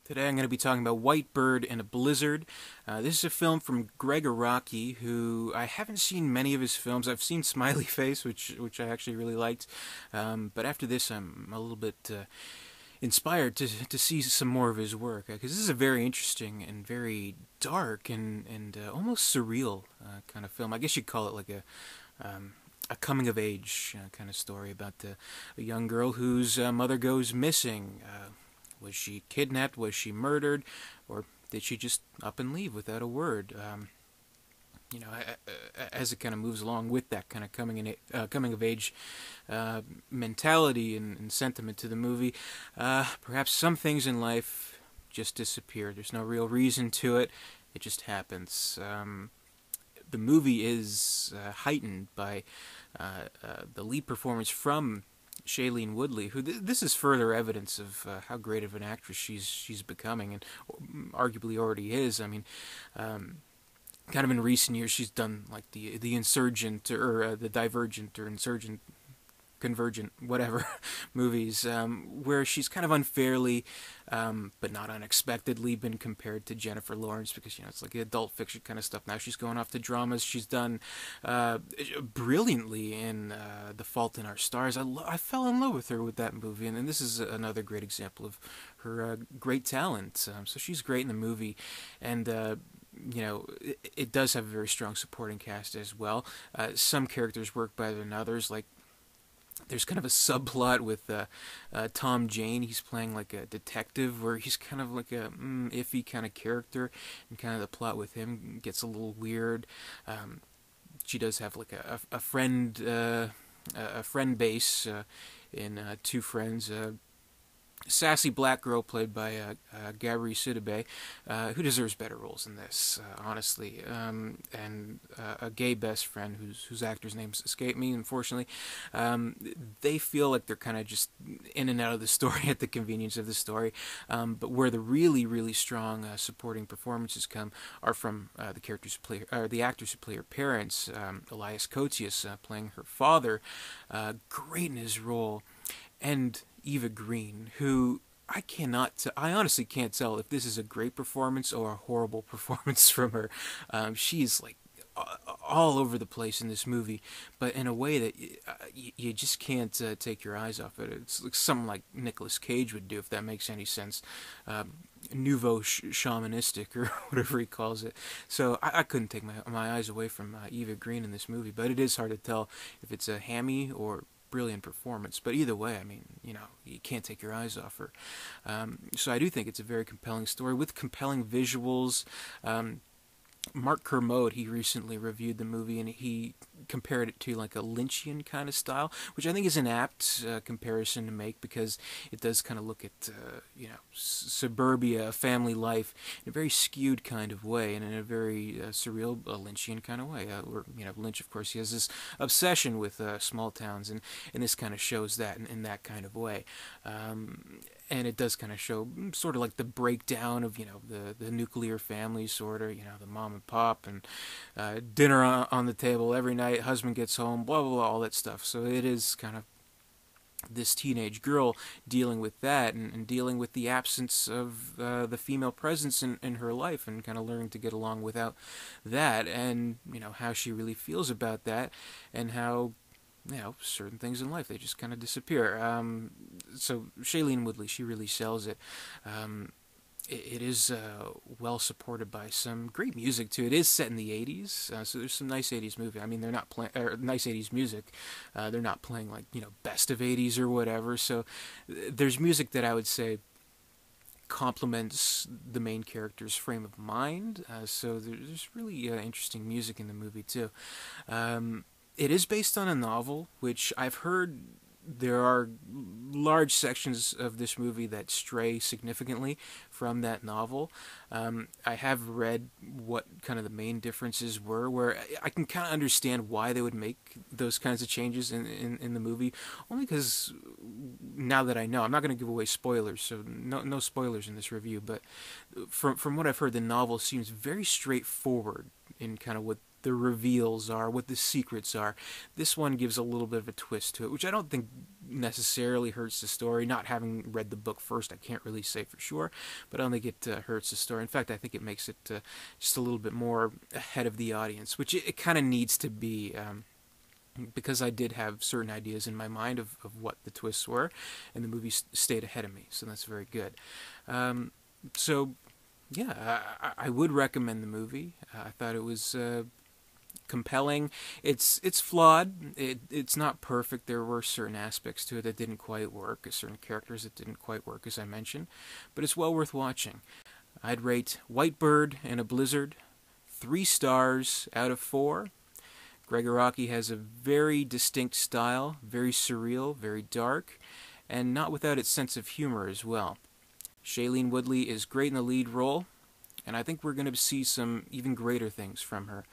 Today I'm going to be talking about White Bird in a Blizzard. This is a film from Greg Araki, who I haven't seen many of his films. I've seen Smiley Face, which I actually really liked, but after this I'm a little bit inspired to see some more of his work, because this is a very interesting and very dark and almost surreal kind of film. I guess you'd call it like a coming of age kind of story about a young girl whose mother goes missing. Was she kidnapped? Was she murdered? Or did she just up and leave without a word? As it kind of moves along with that kind of coming of age mentality and sentiment to the movie, perhaps some things in life just disappear. There's no real reason to it. It just happens. The movie is heightened by the lead performance from Shailene Woodley, who this is further evidence of how great of an actress she's becoming, and arguably already is. I mean, kind of in recent years, she's done like the Insurgent or the Divergent or Insurgent, Convergent, whatever movies, where she's kind of unfairly, but not unexpectedly, been compared to Jennifer Lawrence, because it's like adult fiction kind of stuff. Now she's going off to dramas. She's done brilliantly in The Fault in Our Stars. I fell in love with her with that movie, and this is another great example of her great talent. So she's great in the movie, and it does have a very strong supporting cast as well. Some characters work better than others. Like, there's kind of a subplot with Tom Jane. He's playing like a detective, where he's kind of like a iffy kind of character, and kind of the plot with him gets a little weird. She does have like a friend base in Two Friends. Sassy black girl played by Gabri Sidibe, who deserves better roles than this, honestly, and a gay best friend whose actor's names escape me, unfortunately. They feel like they're kind of just in and out of the story at the convenience of the story, but where the really, really strong supporting performances come are from the characters who play, or the actors who play her parents. Elias Koteas playing her father, great in his role, and Eva Green, who I honestly can't tell if this is a great performance or a horrible performance from her. She's like all over the place in this movie, but in a way that you just can't take your eyes off it. It's like something like Nicolas Cage would do, if that makes any sense. Nouveau shamanistic, or whatever he calls it. So I couldn't take my eyes away from Eva Green in this movie, but it is hard to tell if it's a hammy or brilliant performance. But either way, I mean, you can't take your eyes off her. So I do think it's a very compelling story with compelling visuals. Mark Kermode, he recently reviewed the movie, and he compared it to like a Lynchian kind of style, which I think is an apt comparison to make, because it does kind of look at suburbia, family life in a very skewed kind of way, and in a very surreal Lynchian kind of way. Where Lynch, of course, he has this obsession with small towns, and this kind of shows that in that kind of way. And it does kind of show sort of like the breakdown of the nuclear family, sort of the mom and pop, and dinner on the table every night, husband gets home, blah blah blah, all that stuff. So it is kind of this teenage girl dealing with that, and dealing with the absence of the female presence in her life, and kind of learning to get along without that, and how she really feels about that, and how certain things in life, they just kind of disappear. So Shailene Woodley, she really sells it. It is well supported by some great music too. It is set in the '80s, so there's some nice '80s movie. I mean, they're not playing nice '80s music. They're not playing like best of '80s or whatever. So there's music that I would say complements the main character's frame of mind. So there's really interesting music in the movie too. It is based on a novel, which I've heard there are large sections of this movie that stray significantly from that novel. I have read what kind of the main differences were, where I can kind of understand why they would make those kinds of changes in the movie, only because now that I know, I'm not going to give away spoilers, so no spoilers in this review, but from what I've heard, the novel seems very straightforward in kind of what the reveals are, what the secrets are. This one gives a little bit of a twist to it, which I don't think necessarily hurts the story. Not having read the book first, I can't really say for sure, but I don't think it hurts the story. In fact, I think it makes it just a little bit more ahead of the audience, which it kind of needs to be. Because I did have certain ideas in my mind of what the twists were, and the movie stayed ahead of me, so that's very good. So, yeah, I would recommend the movie. I thought it was compelling. It's flawed. It's not perfect. There were certain aspects to it that didn't quite work, certain characters that didn't quite work, as I mentioned, but it's well worth watching. I'd rate White Bird in a Blizzard 3 stars out of 4. Greg Araki has a very distinct style, very surreal, very dark, and not without its sense of humor as well. Shailene Woodley is great in the lead role, and I think we're going to see some even greater things from her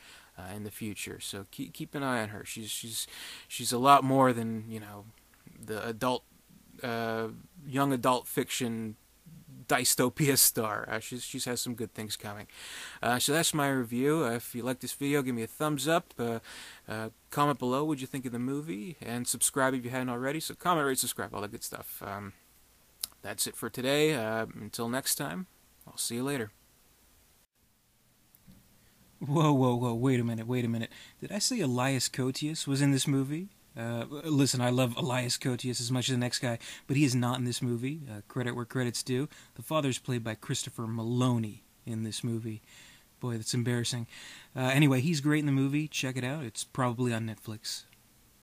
in the future. So keep an eye on her. She's a lot more than, you know, the young adult fiction dystopia star. She's has some good things coming. So that's my review. If you like this video, give me a thumbs up. Comment below what you think of the movie, and subscribe if you hadn't already. So comment, rate, subscribe, all that good stuff. That's it for today. Until next time, I'll see you later. Whoa, whoa, whoa, wait a minute. Did I say Elias Koteas was in this movie? Listen, I love Elias Koteas as much as the next guy, but he is not in this movie. Credit where credit's due. The father's played by Christopher Maloney in this movie. Boy, that's embarrassing. Anyway, he's great in the movie. Check it out. It's probably on Netflix.